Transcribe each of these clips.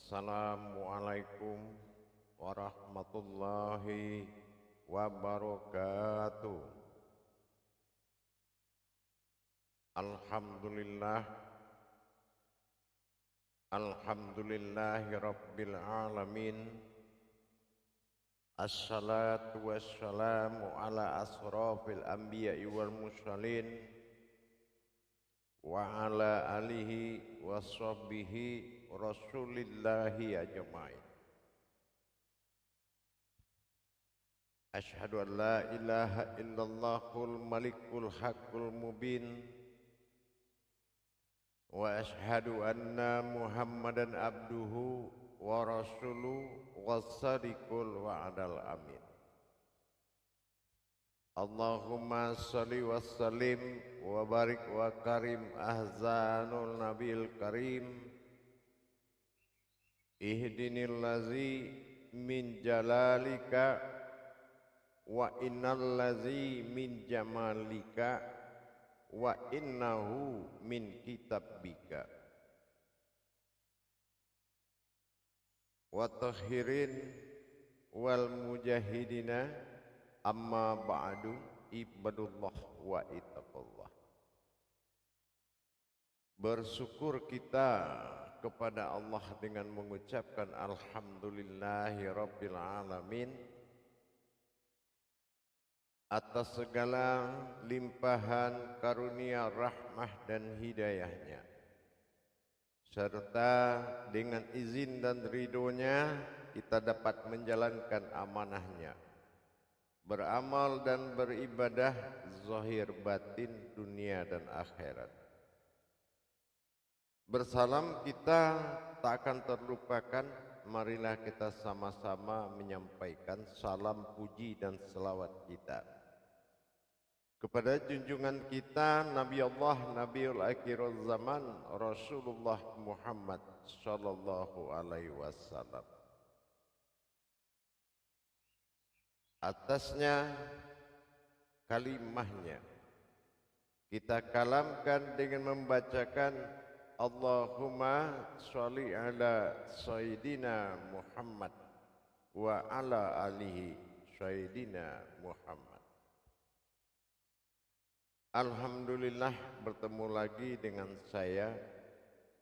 Assalamualaikum warahmatullahi wabarakatuh. Alhamdulillah, alhamdulillahi rabbil alamin. Assalatu wassalamu ala asrafil anbiya'i wal mursalin wa ala alihi wa sahbihi rasulillahi ajma'in. Ashhadu an la ilaha illallahul malikul haqqul mubin wa ashhadu anna muhammadan abduhu wa rasuluhu wassadiqul wa'adal amin. Allahumma salli wa sallim wa barik wa karim ahzanul nabil karim ihdinil lazi min jalalika wa innal lazi min jamalika wa innahu min kitabika wa tahirin wal mujahidina amma ba'du ibadullah wa ittaqullah. Bersyukur kita kepada Allah dengan mengucapkan alhamdulillahi rabbil alamin atas segala limpahan karunia rahmah dan hidayahnya, serta dengan izin dan ridhonya kita dapat menjalankan amanahnya, beramal dan beribadah zahir batin dunia dan akhirat. Bersalam kita tak akan terlupakan, marilah kita sama-sama menyampaikan salam puji dan selawat kita kepada junjungan kita Nabi Allah Nabiul Akhirul Zaman Rasulullah Muhammad sallallahu alaihi wasallam. Atasnya kalimahnya kita kalamkan dengan membacakan Allahumma sholli ala Sayyidina Muhammad wa ala alihi Sayyidina Muhammad. Alhamdulillah, bertemu lagi dengan saya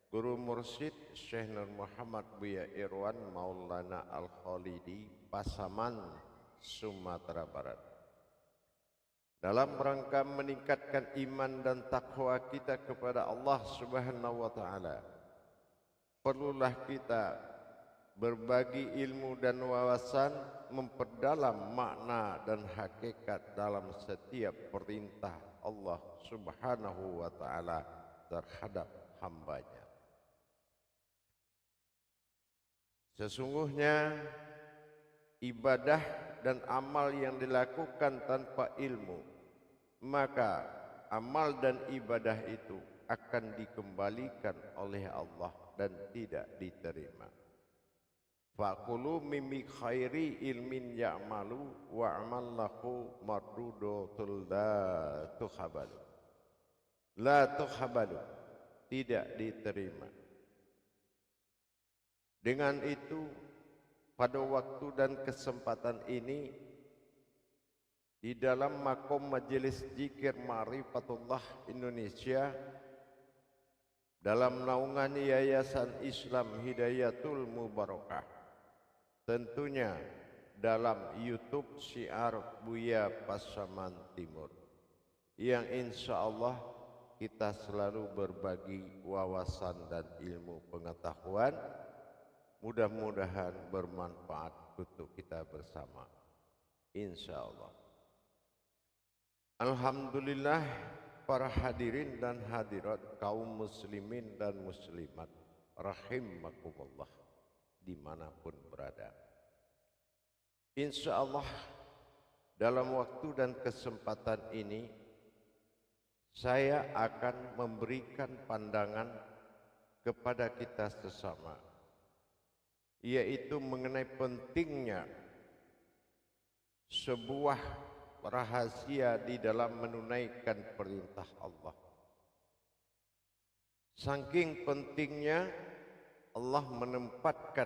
Guru Mursyid Syekh Nur Muhammad Buya Irwan Maulana Al-Khalidi, Pasaman, Sumatera Barat. Dalam rangka meningkatkan iman dan takwa kita kepada Allah Subhanahu wa taala, perlulah kita berbagi ilmu dan wawasan, memperdalam makna dan hakikat dalam setiap perintah Allah Subhanahu wa taala terhadap hambanya. Sesungguhnya ibadah dan amal yang dilakukan tanpa ilmu, maka amal dan ibadah itu akan dikembalikan oleh Allah dan tidak diterima. Faqulu mimmi khairi ilmin ya'malu wa'amal lahu mardudatul la tuhabalu. La tuhabalu, tidak diterima. Dengan itu, pada waktu dan kesempatan ini, di dalam makom majelis zikir Ma'rifatullah Indonesia, dalam naungan Yayasan Islam Hidayatul Mubarakah, tentunya dalam YouTube Syiar Buya Pasaman Timur, yang insya Allah kita selalu berbagi wawasan dan ilmu pengetahuan, mudah-mudahan bermanfaat untuk kita bersama, insya Allah. Alhamdulillah, para hadirin dan hadirat kaum muslimin dan muslimat rahimakumullah dimanapun berada. Insya Allah dalam waktu dan kesempatan ini saya akan memberikan pandangan kepada kita sesama, yaitu mengenai pentingnya sebuah rahasia di dalam menunaikan perintah Allah. Saking pentingnya Allah menempatkan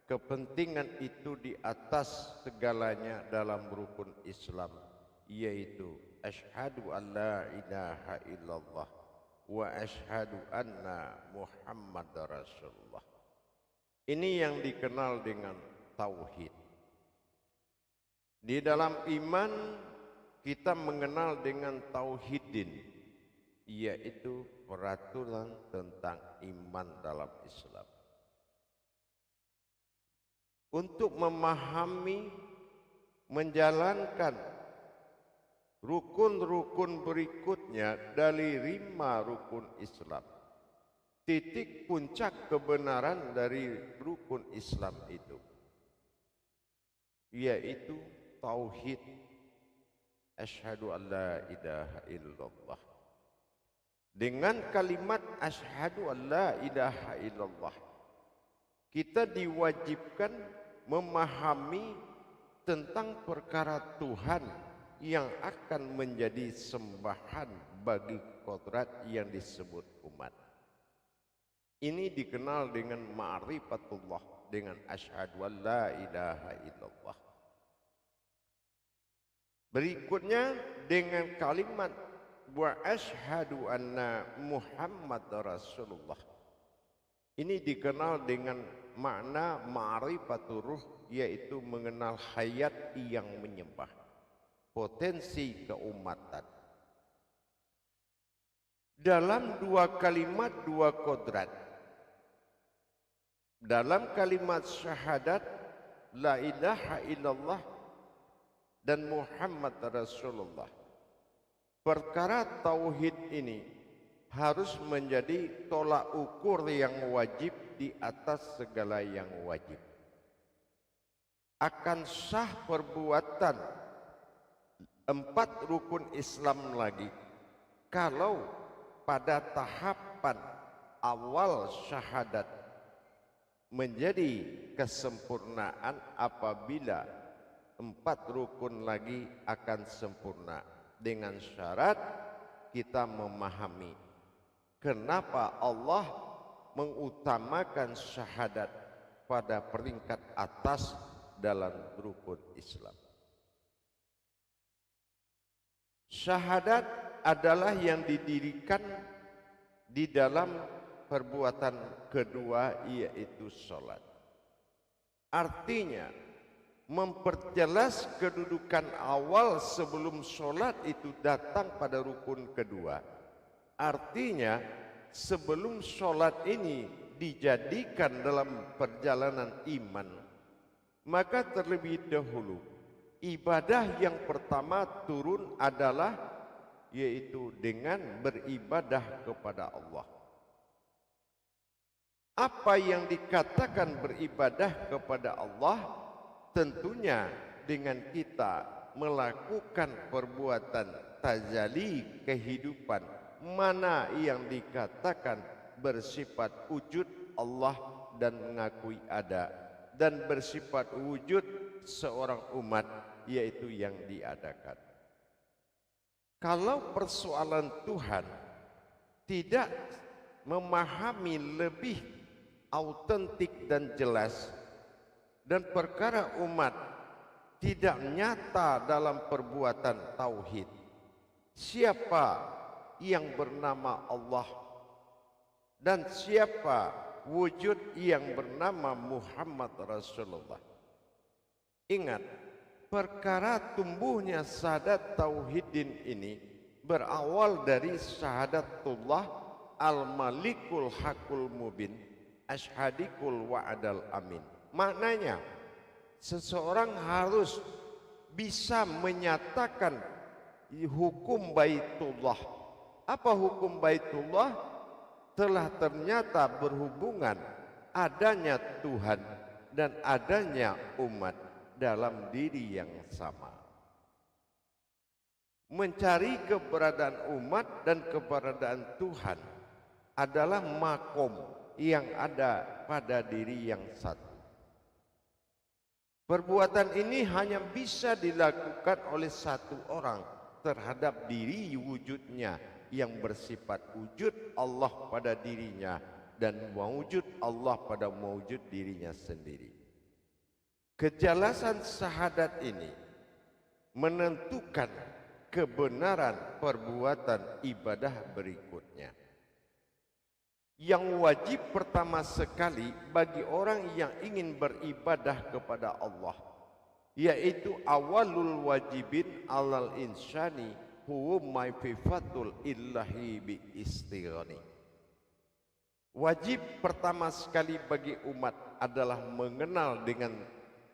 kepentingan itu di atas segalanya dalam rukun Islam, yaitu asyhadu an la ilaha illallah wa asyhadu anna Muhammadar Rasulullah. Ini yang dikenal dengan tauhid. Di dalam iman kita mengenal dengan tauhidin, yaitu peraturan tentang iman dalam Islam. Untuk memahami, menjalankan rukun-rukun berikutnya dari 5 rukun Islam, titik puncak kebenaran dari rukun Islam itu, yaitu tauhid, asyhadu an la ilaha illallah. Dengan kalimat asyhadu an la ilaha illallah, kita diwajibkan memahami tentang perkara Tuhan yang akan menjadi sembahan bagi kodrat yang disebut umat. Ini dikenal dengan ma'rifatullah, dengan asyhadu an la ilaha illallah. Berikutnya dengan kalimat wa asyhadu anna Muhammadar Rasulullah. Ini dikenal dengan makna ma'rifatur ruh, yaitu mengenal hayat yang menyembah, potensi keumatan. Dalam 2 kalimat 2 kodrat, dalam kalimat syahadat la ilaha illallah dan Muhammad Rasulullah, perkara tauhid ini harus menjadi tolak ukur yang wajib di atas segala yang wajib. Akan sah perbuatan 4 rukun Islam lagi kalau pada tahapan awal syahadat menjadi kesempurnaan apabila 4 rukun lagi akan sempurna, dengan syarat kita memahami kenapa Allah mengutamakan syahadat pada peringkat atas dalam rukun Islam. Syahadat adalah yang didirikan di dalam perbuatan kedua, yaitu sholat. Artinya memperjelas kedudukan awal sebelum sholat itu datang pada rukun kedua. Artinya sebelum sholat ini dijadikan dalam perjalanan iman, maka terlebih dahulu ibadah yang pertama turun adalah yaitu dengan beribadah kepada Allah. Apa yang dikatakan beribadah kepada Allah? Tentunya dengan kita melakukan perbuatan tajali kehidupan, mana yang dikatakan bersifat wujud Allah dan mengakui ada, dan bersifat wujud seorang umat, yaitu yang diadakan. Kalau persoalan Tuhan tidak memahami lebih autentik dan jelas, dan perkara umat tidak nyata dalam perbuatan tauhid, siapa yang bernama Allah dan siapa wujud yang bernama Muhammad Rasulullah? Ingat, perkara tumbuhnya syahadat tauhidin ini berawal dari syahadatullah al-malikul hakul mubin asyhadikul wa'adal amin. Maknanya seseorang harus bisa menyatakan hukum baitullah. Apa hukum baitullah? Telah ternyata berhubungan adanya Tuhan dan adanya umat dalam diri yang sama. Mencari keberadaan umat dan keberadaan Tuhan adalah makom yang ada pada diri yang satu. Perbuatan ini hanya bisa dilakukan oleh satu orang terhadap diri wujudnya yang bersifat wujud Allah pada dirinya, dan mewujud Allah pada mewujud dirinya sendiri. Kejelasan syahadat ini menentukan kebenaran perbuatan ibadah berikutnya. Yang wajib pertama sekali bagi orang yang ingin beribadah kepada Allah, yaitu awalul wajibin alal insani huwa ma'rifatul illahi bi istighani. Wajib pertama sekali bagi umat adalah mengenal dengan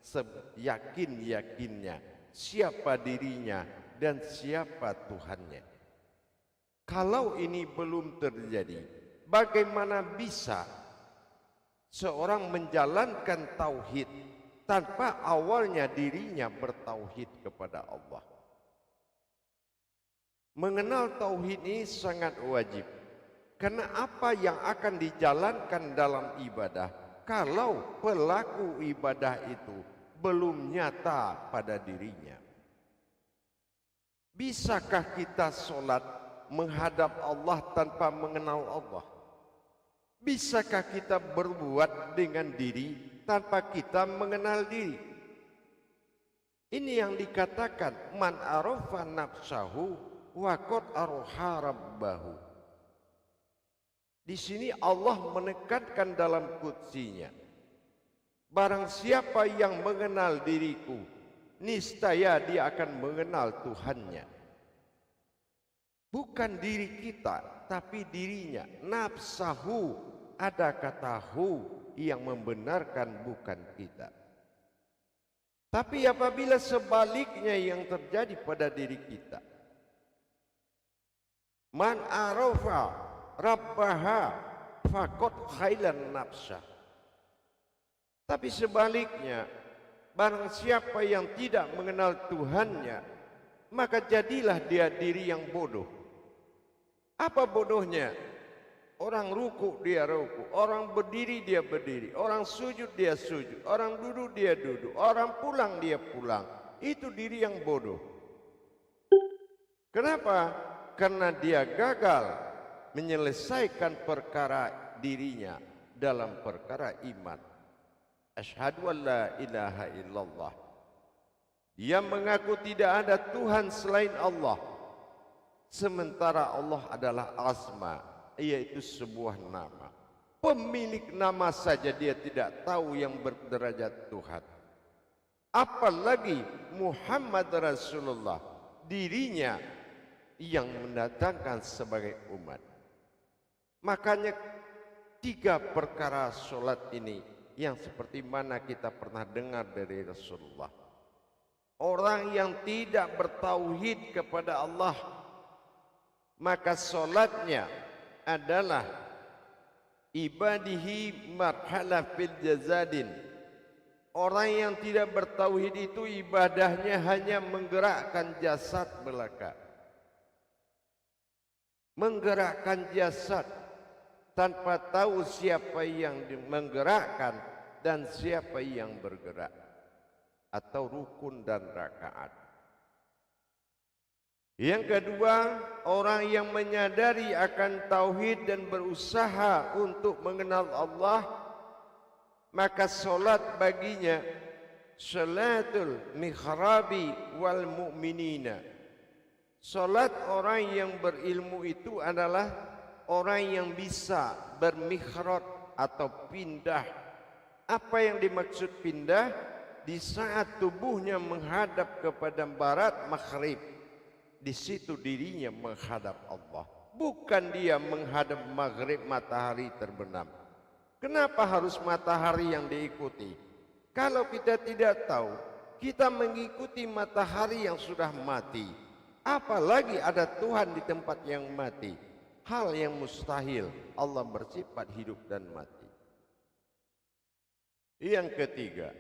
seyakin-yakinnya siapa dirinya dan siapa Tuhannya. Kalau ini belum terjadi, bagaimana bisa seorang menjalankan tauhid tanpa awalnya dirinya bertauhid kepada Allah? Mengenal tauhid ini sangat wajib, karena apa yang akan dijalankan dalam ibadah kalau pelaku ibadah itu belum nyata pada dirinya. Bisakah kita sholat menghadap Allah tanpa mengenal Allah? Bisakah kita berbuat dengan diri tanpa kita mengenal diri? Ini yang dikatakan man arafa nafsahu wa qad araha rabbahu. Di sini Allah menekankan dalam qudsinya, barang siapa yang mengenal diriku, niscaya dia akan mengenal Tuhannya. Bukan diri kita, tapi dirinya. Nafsahu, ada kata hu yang membenarkan bukan kita. Tapi apabila sebaliknya yang terjadi pada diri kita, man arafa rabbaha faqad khailan nafsah. Tapi sebaliknya, barang siapa yang tidak mengenal Tuhannya, maka jadilah dia diri yang bodoh. Apa bodohnya? Orang ruku dia ruku, orang berdiri dia berdiri, orang sujud dia sujud, orang duduk dia duduk, orang pulang dia pulang. Itu diri yang bodoh. Kenapa? Karena dia gagal menyelesaikan perkara dirinya dalam perkara iman. Asyhadu an la ilaha illallah. Dia mengaku tidak ada Tuhan selain Allah, sementara Allah adalah asma, yaitu sebuah nama. Pemilik nama saja dia tidak tahu yang berderajat Tuhan, apalagi Muhammad Rasulullah, dirinya yang mendatangkan sebagai umat. Makanya 3 perkara solat ini yang seperti mana kita pernah dengar dari Rasulullah. Orang yang tidak bertauhid kepada Allah, maka solatnya adalah ibadihi marhala fil jazadin. Orang yang tidak bertauhid itu ibadahnya hanya menggerakkan jasad belaka, menggerakkan jasad tanpa tahu siapa yang menggerakkan dan siapa yang bergerak, atau rukun dan rakaat. Yang kedua, orang yang menyadari akan tauhid dan berusaha untuk mengenal Allah, maka solat baginya salatul mikhrabi wal mu'minina. Solat orang yang berilmu itu adalah orang yang bisa bermikhraj atau pindah. Apa yang dimaksud pindah? Di saat tubuhnya menghadap kepada barat maghrib, di situ dirinya menghadap Allah, bukan dia menghadap maghrib matahari terbenam. Kenapa harus matahari yang diikuti? Kalau kita tidak tahu, kita mengikuti matahari yang sudah mati, apalagi ada Tuhan di tempat yang mati, hal yang mustahil. Allah bersifat hidup dan mati. Yang ketiga,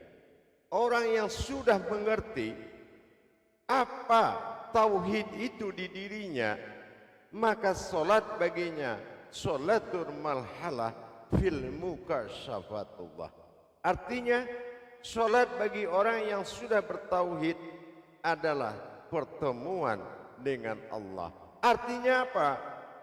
orang yang sudah mengerti apa tauhid itu di dirinya, maka solat baginya solatul malhalah fil mukasyafatullah. Artinya solat bagi orang yang sudah bertauhid adalah pertemuan dengan Allah. Artinya apa?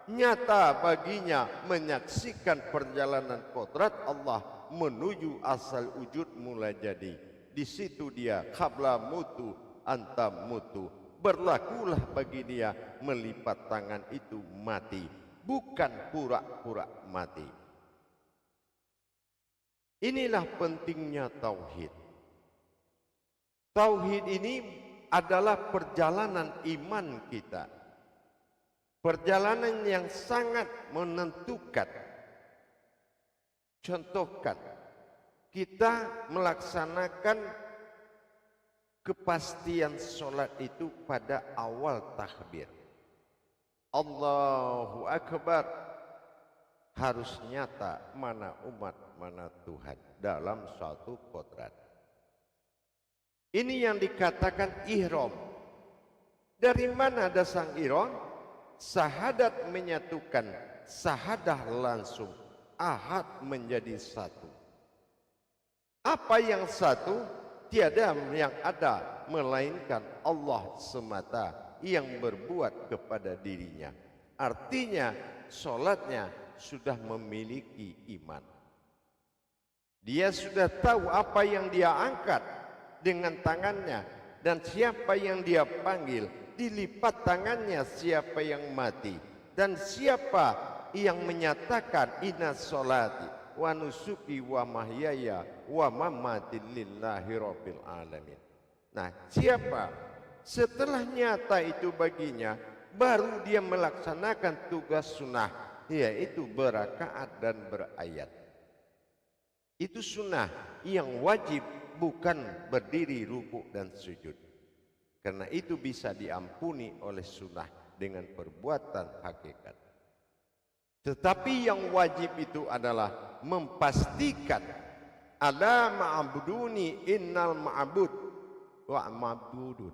nyata baginya menyaksikan perjalanan kodrat Allah menuju asal wujud mula jadi. Di situ dia qabla mutu anta mutu, berlakulah bagi dia melipat tangan itu mati, bukan pura-pura mati. Inilah pentingnya tauhid. Tauhid ini adalah perjalanan iman kita, perjalanan yang sangat menentukan. Contohkan, kita melaksanakan kepastian sholat itu pada awal takbir. Allahu Akbar, harus nyata mana umat, mana Tuhan dalam suatu kodrat. Ini yang dikatakan ihram. Dari mana dasar ihram? Sahadat menyatukan, sahadah langsung, ahad menjadi satu. Apa yang satu? Tiada yang ada melainkan Allah semata yang berbuat kepada dirinya. Artinya sholatnya sudah memiliki iman. Dia sudah tahu apa yang dia angkat dengan tangannya dan siapa yang dia panggil. Dilipat tangannya siapa yang mati dan siapa yang menyatakan inna sholati wa nusuki wa mahyaya wa mamati lillahi rabbil alamin. Nah, siapa setelah nyata itu baginya baru dia melaksanakan tugas sunnah, yaitu berakaat dan berayat. Itu sunnah yang wajib, bukan berdiri rukuk dan sujud. Karena itu bisa diampuni oleh sunnah dengan perbuatan hakikat. Tetapi yang wajib itu adalah memastikan ada ma'buduni innal ma'bud wa ma'budun.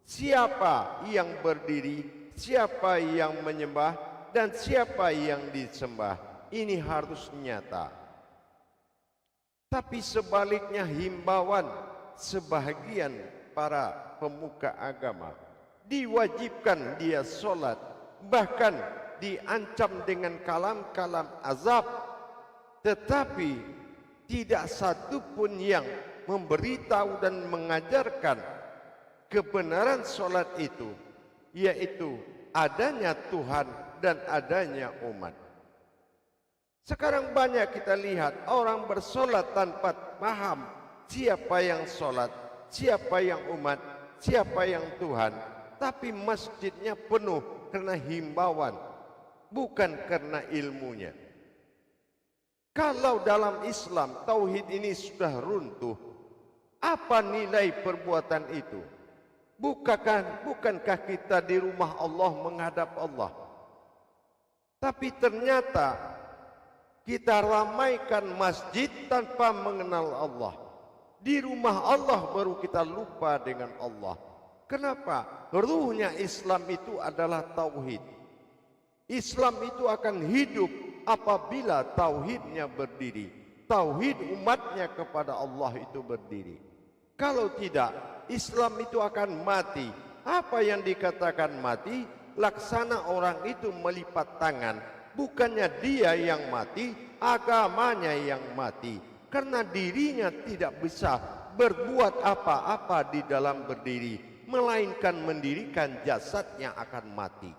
Siapa yang berdiri, siapa yang menyembah, dan siapa yang disembah. Ini harus nyata. Tapi sebaliknya himbauan sebahagian para pemuka agama, diwajibkan dia sholat, bahkan diancam dengan kalam-kalam azab, tetapi tidak satu pun yang memberitahu dan mengajarkan kebenaran sholat itu, yaitu adanya Tuhan dan adanya umat. Sekarang banyak kita lihat orang bersolat tanpa paham siapa yang solat, siapa yang umat, siapa yang Tuhan. Tapi masjidnya penuh karena himbauan, bukan karena ilmunya. Kalau dalam Islam tauhid ini sudah runtuh, apa nilai perbuatan itu? Bukankah kita di rumah Allah menghadap Allah? Tapi ternyata kita ramaikan masjid tanpa mengenal Allah. Di rumah Allah baru kita lupa dengan Allah. Kenapa? Ruhnya Islam itu adalah tauhid. Islam itu akan hidup apabila tauhidnya berdiri. Tauhid umatnya kepada Allah itu berdiri. Kalau tidak, Islam itu akan mati. Apa yang dikatakan mati? Laksana orang itu melipat tangan. Bukannya dia yang mati, agamanya yang mati. Karena dirinya tidak bisa berbuat apa-apa di dalam berdiri, melainkan mendirikan jasad yang akan mati.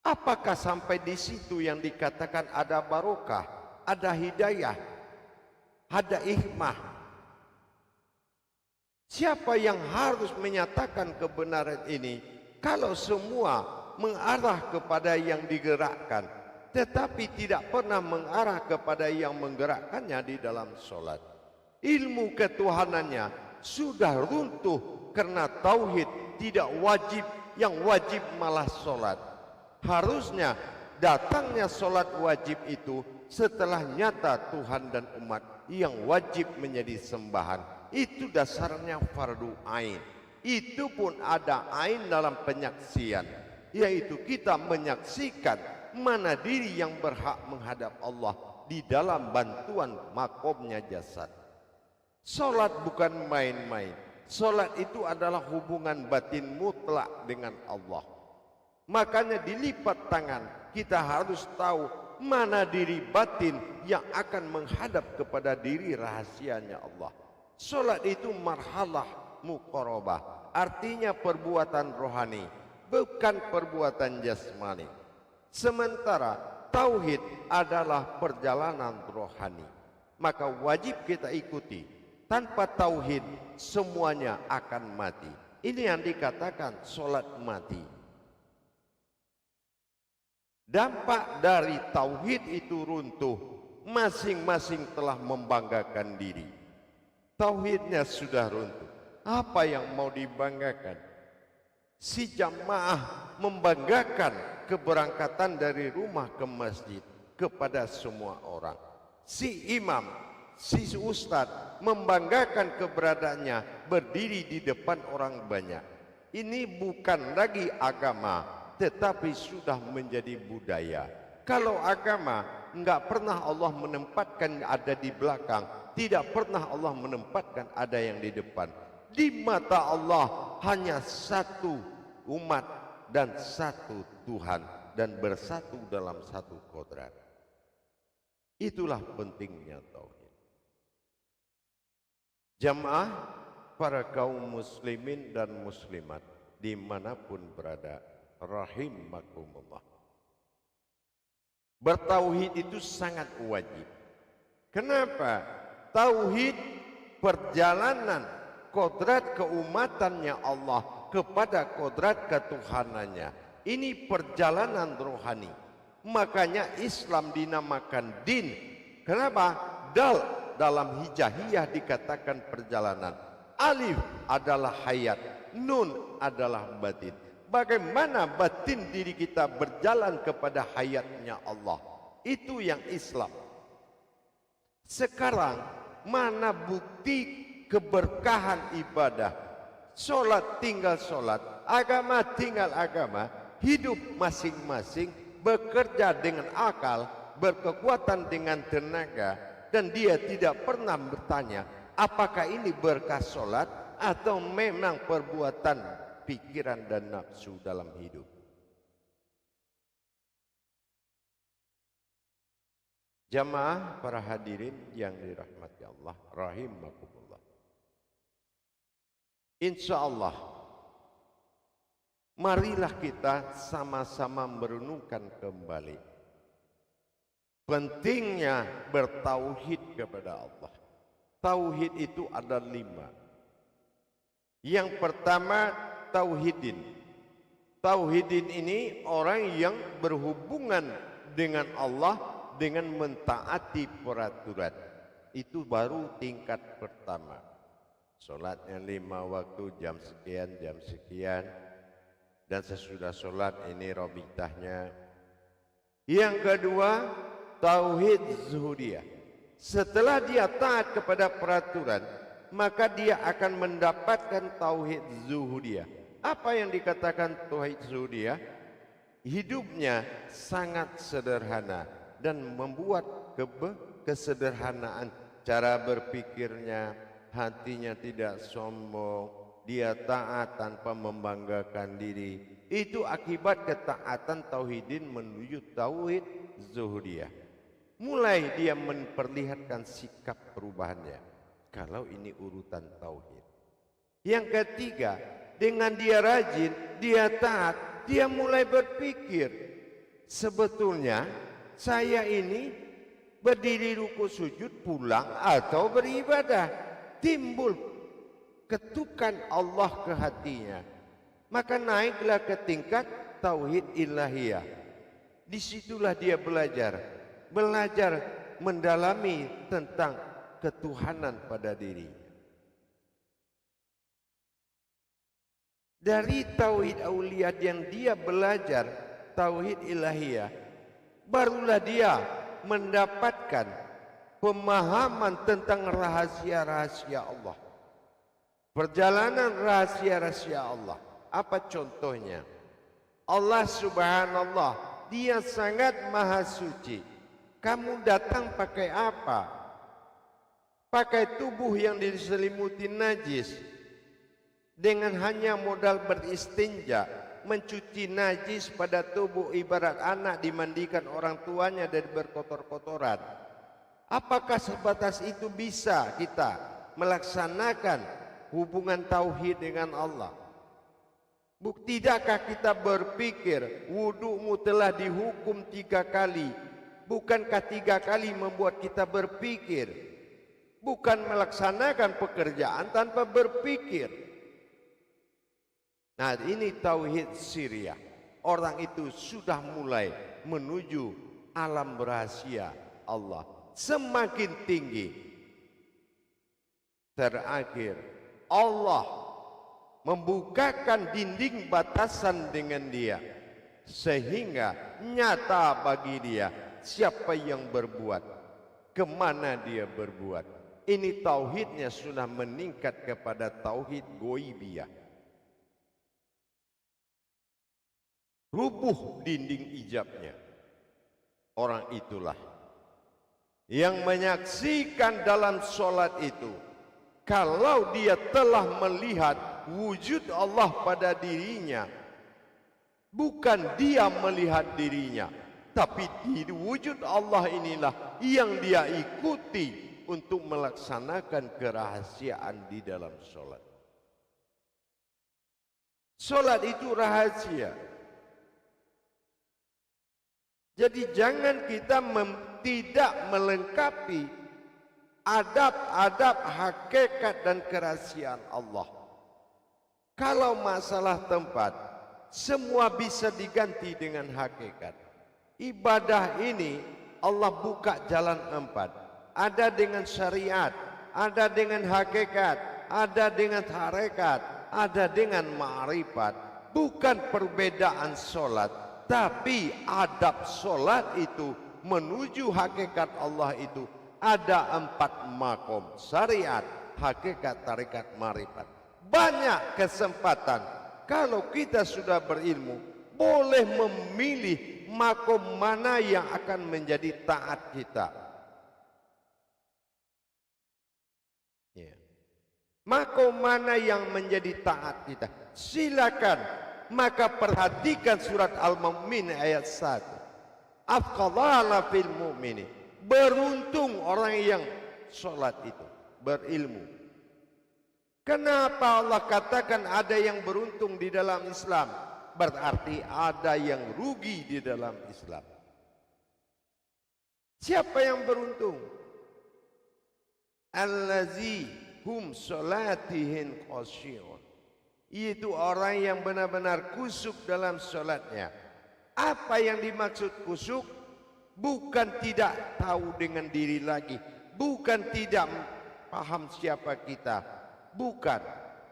Apakah sampai di situ yang dikatakan ada barokah, ada hidayah, ada hikmah? Siapa yang harus menyatakan kebenaran ini kalau semua mengarah kepada yang digerakkan, tetapi tidak pernah mengarah kepada yang menggerakkannya di dalam sholat? Ilmu ketuhanannya sudah runtuh karena tauhid tidak wajib, yang wajib malah sholat. Harusnya datangnya sholat wajib itu setelah nyata Tuhan dan umat yang wajib menjadi sembahan. Itu dasarnya fardu ain. Itu pun ada ain dalam penyaksian, yaitu kita menyaksikan mana diri yang berhak menghadap Allah di dalam bantuan makomnya jasad. Salat bukan main-main. Salat itu adalah hubungan batin mutlak dengan Allah. Makanya dilipat tangan, kita harus tahu mana diri batin yang akan menghadap kepada diri rahasianya Allah. Solat itu marhalah muqarabah, artinya perbuatan rohani, bukan perbuatan jasmani. Sementara tauhid adalah perjalanan rohani, maka wajib kita ikuti. Tanpa tauhid semuanya akan mati. Ini yang dikatakan solat mati. Dampak dari tauhid itu runtuh, masing-masing telah membanggakan diri. Tauhidnya sudah runtuh, apa yang mau dibanggakan? Si jamaah membanggakan keberangkatan dari rumah ke masjid kepada semua orang. Si imam, si ustadz membanggakan keberadaannya berdiri di depan orang banyak. Ini bukan lagi agama, tetapi sudah menjadi budaya. Kalau agama, enggak pernah Allah menempatkan ada di belakang, tidak pernah Allah menempatkan ada yang di depan. Di mata Allah hanya satu umat dan satu Tuhan, dan bersatu dalam satu kodrat. Itulah pentingnya tauhid. Jamaah para kaum muslimin dan muslimat dimanapun berada, rahimakumullah. Bertauhid itu sangat wajib. Kenapa? Tauhid perjalanan kodrat keumatannya Allah kepada kodrat ketuhanannya. Ini perjalanan rohani. Makanya Islam dinamakan din. Kenapa? Dal dalam hijaiyah dikatakan perjalanan. Alif adalah hayat, nun adalah batin. Bagaimana batin diri kita berjalan kepada hayatnya Allah? Itu yang Islam. Sekarang mana bukti keberkahan ibadah? Solat tinggal solat, agama tinggal agama, hidup masing-masing, bekerja dengan akal, berkekuatan dengan tenaga, dan dia tidak pernah bertanya apakah ini berkah solat atau memang perbuatan pikiran dan nafsu dalam hidup. Jamaah para hadirin yang dirahmati Allah rahimakumullah. Insyaallah marilah kita sama-sama merenungkan kembali pentingnya bertauhid kepada Allah. Tauhid itu ada 5. Yang pertama tauhidin. Tauhidin ini orang yang berhubungan dengan Allah dengan mentaati peraturan. Itu baru tingkat pertama. Solatnya 5 waktu, jam sekian, dan sesudah solat ini robitahnya. Yang kedua tauhid zuhudiyah. Setelah dia taat kepada peraturan, maka dia akan mendapatkan tauhid zuhudiyah. Apa yang dikatakan tauhid zuhudiyah? Hidupnya sangat sederhana dan membuat kesederhanaan cara berpikirnya, hatinya tidak sombong, dia taat tanpa membanggakan diri. Itu akibat ketaatan tauhidin menuju tauhid zuhudiyah. Mulai dia memperlihatkan sikap perubahannya. Kalau ini urutan tauhid. Yang ketiga, dengan dia rajin, dia taat, dia mulai berpikir, sebetulnya saya ini berdiri ruku sujud pulang atau beribadah. Timbul ketukan Allah ke hatinya. Maka naiklah ke tingkat tauhid ilahiyah. Disitulah dia belajar mendalami tentang ketuhanan pada diri. Dari tauhid auliyat yang dia belajar tauhid ilahiyah, barulah dia mendapatkan pemahaman tentang rahasia-rahasia Allah. Perjalanan rahasia-rahasia Allah. Apa contohnya? Allah subhanallah, dia sangat maha suci. Kamu datang pakai apa? Pakai tubuh yang diselimuti najis, dengan hanya modal beristinja, mencuci najis pada tubuh ibarat anak dimandikan orang tuanya dari berkotor-kotoran. Apakah sebatas itu bisa kita melaksanakan hubungan tauhid dengan Allah? Tidakkah kita berpikir wudu'mu telah dihukum 3 kali? Bukankah 3 kali membuat kita berpikir? Bukan melaksanakan pekerjaan tanpa berpikir. Nah, ini tauhid Syria. Orang itu sudah mulai menuju alam rahasia Allah. Semakin tinggi. Terakhir, Allah membukakan dinding batasan dengan dia, sehingga nyata bagi dia siapa yang berbuat, kemana dia berbuat. Ini tauhidnya sudah meningkat kepada tauhid goibiyah. Rubuh dinding ijabnya. Orang itulah yang menyaksikan dalam sholat itu, kalau dia telah melihat wujud Allah pada dirinya, bukan dia melihat dirinya, tapi di wujud Allah inilah yang dia ikuti untuk melaksanakan kerahasiaan di dalam sholat. Sholat itu rahasia. Jadi jangan kita tidak melengkapi adab-adab hakikat dan kerahasiaan Allah. Kalau masalah tempat, semua bisa diganti dengan hakikat. Ibadah ini Allah buka jalan 4. Ada dengan syariat, ada dengan hakikat, ada dengan harekat, ada dengan ma'rifat. Bukan perbedaan sholat, tapi adab sholat itu menuju hakikat Allah itu ada 4 makom: syariat, hakikat, tarekat, ma'rifat. Banyak kesempatan kalau kita sudah berilmu, boleh memilih makom mana yang akan menjadi taat kita. Makom mana yang menjadi taat kita, silakan. Maka perhatikan surat Al-Mu'min ayat 1. Afqadhala fil mu'mini. Beruntung orang yang sholat itu, berilmu. Kenapa Allah katakan ada yang beruntung di dalam Islam? Berarti ada yang rugi di dalam Islam. Siapa yang beruntung? Allazi hum sholatihin khashi'un. Itu orang yang benar-benar khusyuk dalam sholatnya. Apa yang dimaksud khusyuk? Bukan tidak tahu dengan diri lagi, bukan tidak paham siapa kita, bukan.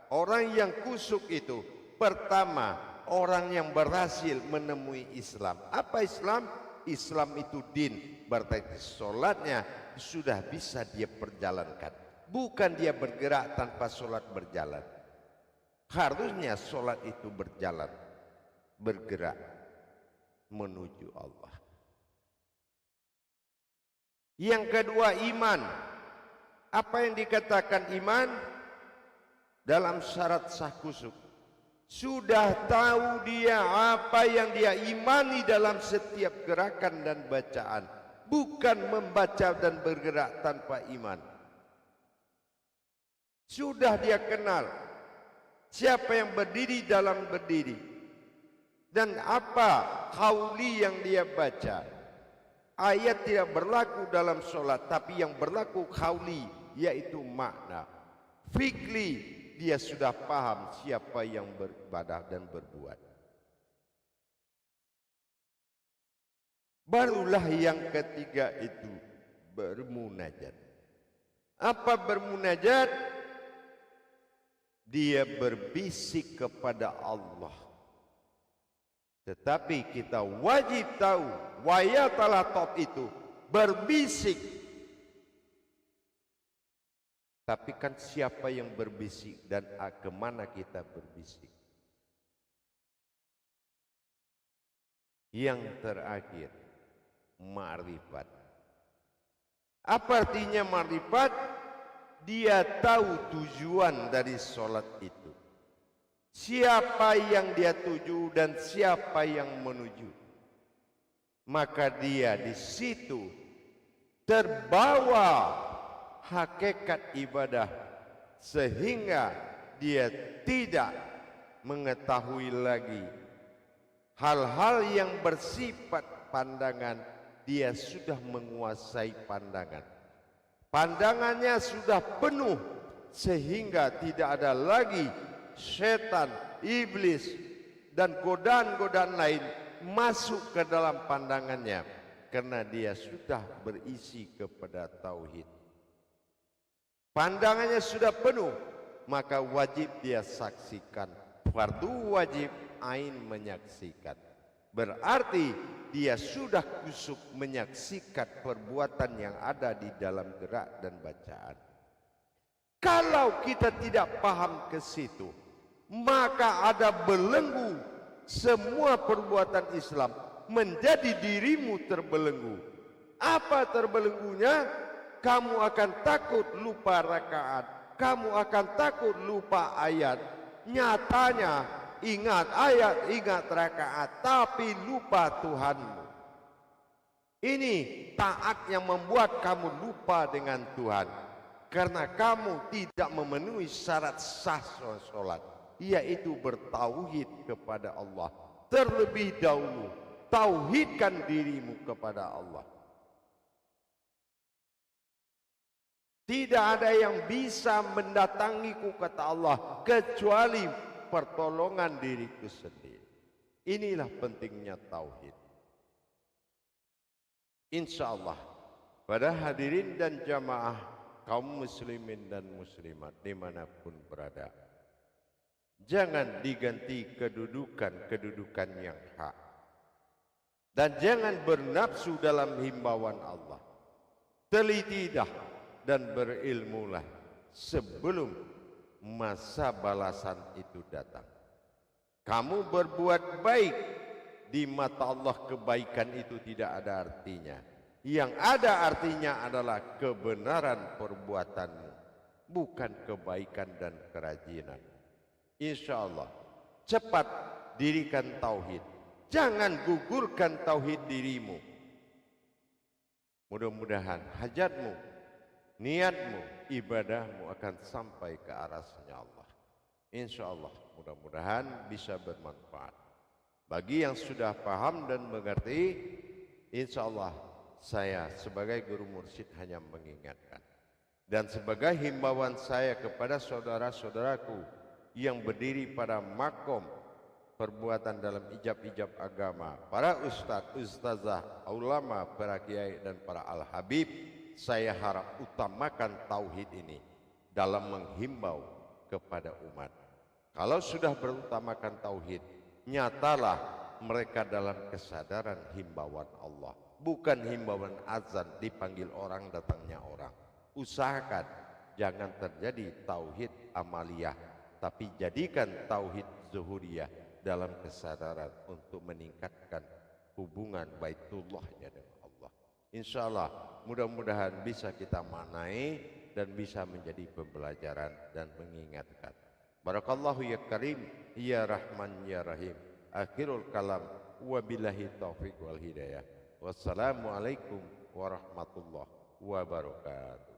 Orang yang khusyuk itu pertama orang yang berhasil menemui Islam. Apa Islam? Islam itu din, berarti sholatnya sudah bisa dia perjalankan. Bukan dia bergerak tanpa sholat berjalan. Harusnya sholat itu berjalan, bergerak menuju Allah. Yang kedua, iman. Apa yang dikatakan iman? Dalam syarat sah khusyuk, sudah tahu dia apa yang dia imani dalam setiap gerakan dan bacaan, bukan membaca dan bergerak tanpa iman. Sudah dia kenal siapa yang berdiri dalam berdiri, dan apa qauli yang dia baca. Ayat tidak berlaku dalam sholat, tapi yang berlaku qauli, yaitu makna. Fikri, dia sudah paham siapa yang beribadah dan berbuat. Barulah yang ketiga itu bermunajat. Apa bermunajat? Dia berbisik kepada Allah. Tetapi kita wajib tahu, wayatalatot itu berbisik. Tapi kan siapa yang berbisik dan kemana kita berbisik? Yang terakhir, ma'rifat. Apa artinya ma'rifat? Dia tahu tujuan dari sholat itu. siapa yang dia tuju dan siapa yang menuju, maka dia di situ terbawa hakikat ibadah sehingga dia tidak mengetahui lagi hal-hal yang bersifat pandangan. Dia sudah menguasai pandangan. Pandangannya sudah penuh sehingga tidak ada lagi setan, iblis dan godaan-godaan lain masuk ke dalam pandangannya, karena dia sudah berisi kepada tauhid. Pandangannya sudah penuh, maka wajib dia saksikan. Fardu wajib ain menyaksikan. Berarti dia sudah kusuk menyaksikan perbuatan yang ada di dalam gerak dan bacaan. Kalau kita tidak paham ke situ, maka ada belenggu. Semua perbuatan Islam menjadi dirimu terbelenggu. Apa terbelenggunya? Kamu akan takut lupa rakaat, kamu akan takut lupa ayat. Nyatanya ingat ayat, ingat rakaat, tapi lupa Tuhanmu. Ini taat yang membuat kamu lupa dengan Tuhan, karena kamu tidak memenuhi syarat sah sholat, yaitu bertauhid kepada Allah. Terlebih dahulu tauhidkan dirimu kepada Allah. Tidak ada yang bisa mendatangiku, kata Allah, kecuali pertolongan diriku sendiri. Inilah pentingnya tauhid. Insya Allah pada hadirin dan jamaah kaum muslimin dan muslimat dimanapun berada, jangan diganti kedudukan yang hak, dan jangan bernafsu dalam himbauan Allah. Telitilah dan berilmulah sebelum masa balasan itu datang. Kamu berbuat baik, di mata Allah kebaikan itu tidak ada artinya. Yang ada artinya adalah kebenaran perbuatanmu, bukan kebaikan dan kerajinan. Insya Allah cepat dirikan tauhid, jangan gugurkan tauhid dirimu. Mudah-mudahan hajatmu, niatmu, ibadahmu akan sampai ke arasnya Allah. Insya Allah mudah-mudahan bisa bermanfaat. Bagi yang sudah paham dan mengerti, insya Allah saya sebagai guru mursyid hanya mengingatkan. Dan sebagai himbauan saya kepada saudara-saudaraku yang berdiri pada makom perbuatan dalam ijab-ijab agama, para ustadz, ustazah, ulama, para kiai dan para al-habib, saya harap utamakan tauhid ini dalam menghimbau kepada umat. Kalau sudah berutamakan tauhid, nyatalah mereka dalam kesadaran himbauan Allah, bukan himbauan azan dipanggil orang datangnya orang. Usahakan jangan terjadi tauhid amaliyah, tapi jadikan tauhid zuhuriyah dalam kesadaran untuk meningkatkan hubungan baitullahnya dengan Allah. Insya Allah mudah-mudahan bisa kita maknai dan bisa menjadi pembelajaran dan mengingatkan. Barakallahu ya karim, ya rahman ya rahim. Akhirul kalam, wabillahi taufiq wal hidayah. Wassalamualaikum warahmatullahi wabarakatuh.